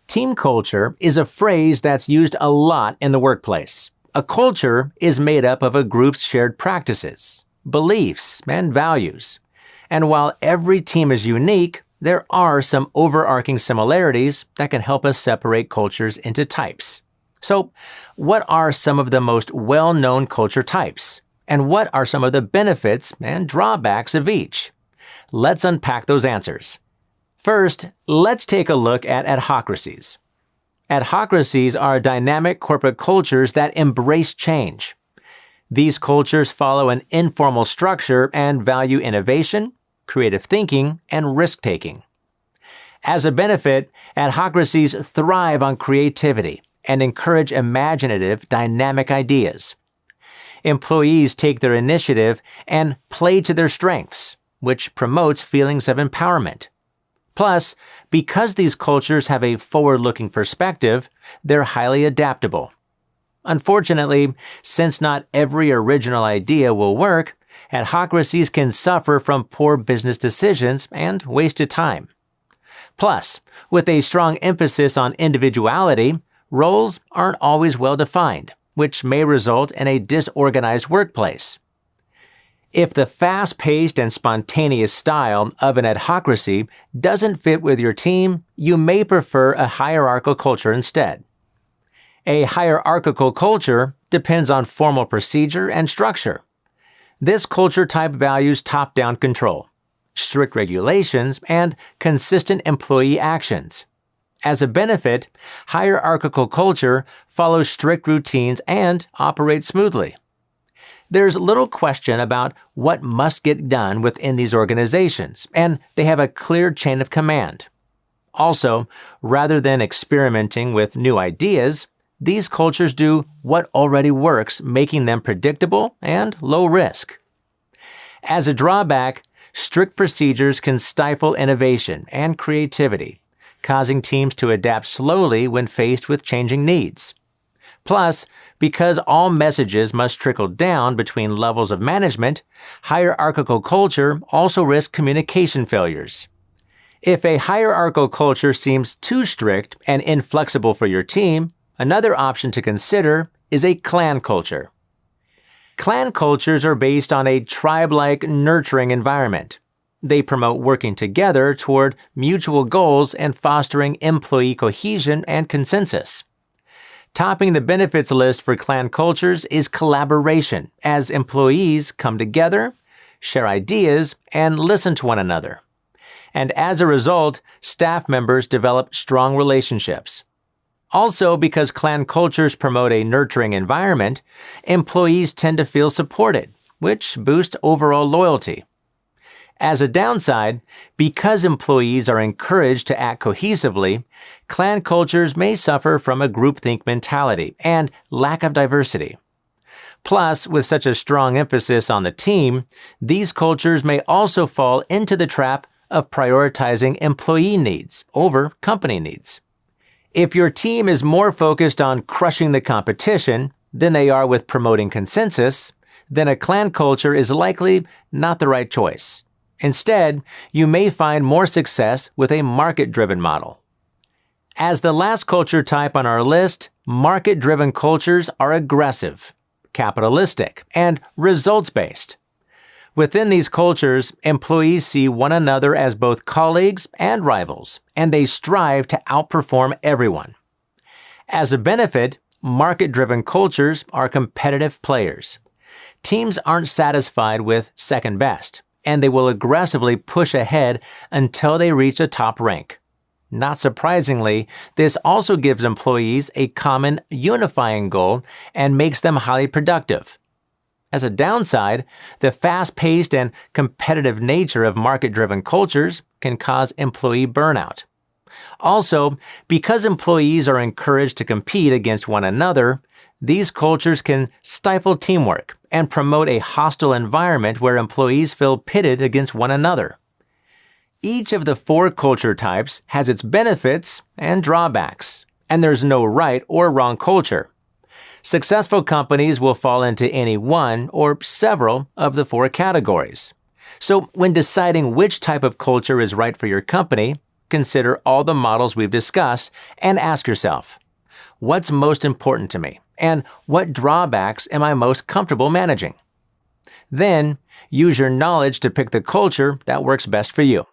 Team culture is a phrase that's used a lot in the workplace. A culture is made up of a group's shared practices, beliefs, and values. And while every team is unique, there are some overarching similarities that can help us separate cultures into types. So, what are some of the most well-known culture types? And what are some of the benefits and drawbacks of each? Let's unpack those answers. First, let's take a look at adhocracies. Adhocracies are dynamic corporate cultures that embrace change. These cultures follow an informal structure and value innovation, creative thinking, and risk-taking. As a benefit, adhocracies thrive on creativity and encourage imaginative, dynamic ideas. Employees take their initiative and play to their strengths, which promotes feelings of empowerment. Plus, because these cultures have a forward-looking perspective, they're highly adaptable. Unfortunately, since not every original idea will work, adhocracies can suffer from poor business decisions and wasted time. Plus, with a strong emphasis on individuality, roles aren't always well defined, which may result in a disorganized workplace. If the fast-paced and spontaneous style of an adhocracy doesn't fit with your team, you may prefer a hierarchical culture instead. A hierarchical culture depends on formal procedure and structure. This culture type values top-down control, strict regulations, and consistent employee actions. As a benefit, hierarchical culture follows strict routines and operates smoothly. There's little question about what must get done within these organizations, and they have a clear chain of command. Also, rather than experimenting with new ideas, these cultures do what already works, making them predictable and low risk. As a drawback, strict procedures can stifle innovation and creativity, causing teams to adapt slowly when faced with changing needs. Plus, because all messages must trickle down between levels of management, hierarchical culture also risks communication failures. If a hierarchical culture seems too strict and inflexible for your team, another option to consider is a clan culture. Clan cultures are based on a tribe-like nurturing environment. They promote working together toward mutual goals and fostering employee cohesion and consensus. Topping the benefits list for clan cultures is collaboration, as employees come together, share ideas, and listen to one another. And as a result, staff members develop strong relationships. Also, because clan cultures promote a nurturing environment, employees tend to feel supported, which boosts overall loyalty. As a downside, because employees are encouraged to act cohesively, clan cultures may suffer from a groupthink mentality and lack of diversity. Plus, with such a strong emphasis on the team, these cultures may also fall into the trap of prioritizing employee needs over company needs. If your team is more focused on crushing the competition than they are with promoting consensus, then a clan culture is likely not the right choice. Instead, you may find more success with a market-driven model. As the last culture type on our list, market-driven cultures are aggressive, capitalistic, and results-based. Within these cultures, employees see one another as both colleagues and rivals, and they strive to outperform everyone. As a benefit, market-driven cultures are competitive players. Teams aren't satisfied with second best, and they will aggressively push ahead until they reach a top rank. Not surprisingly, this also gives employees a common unifying goal and makes them highly productive. As a downside, the fast-paced and competitive nature of market-driven cultures can cause employee burnout. Also, because employees are encouraged to compete against one another, these cultures can stifle teamwork and promote a hostile environment where employees feel pitted against one another. Each of the four culture types has its benefits and drawbacks, and there's no right or wrong culture. Successful companies will fall into any one or several of the four categories. So when deciding which type of culture is right for your company, Consider all the models we've discussed and ask yourself, what's most important to me? And what drawbacks am I most comfortable managing? Then, use your knowledge to pick the culture that works best for you.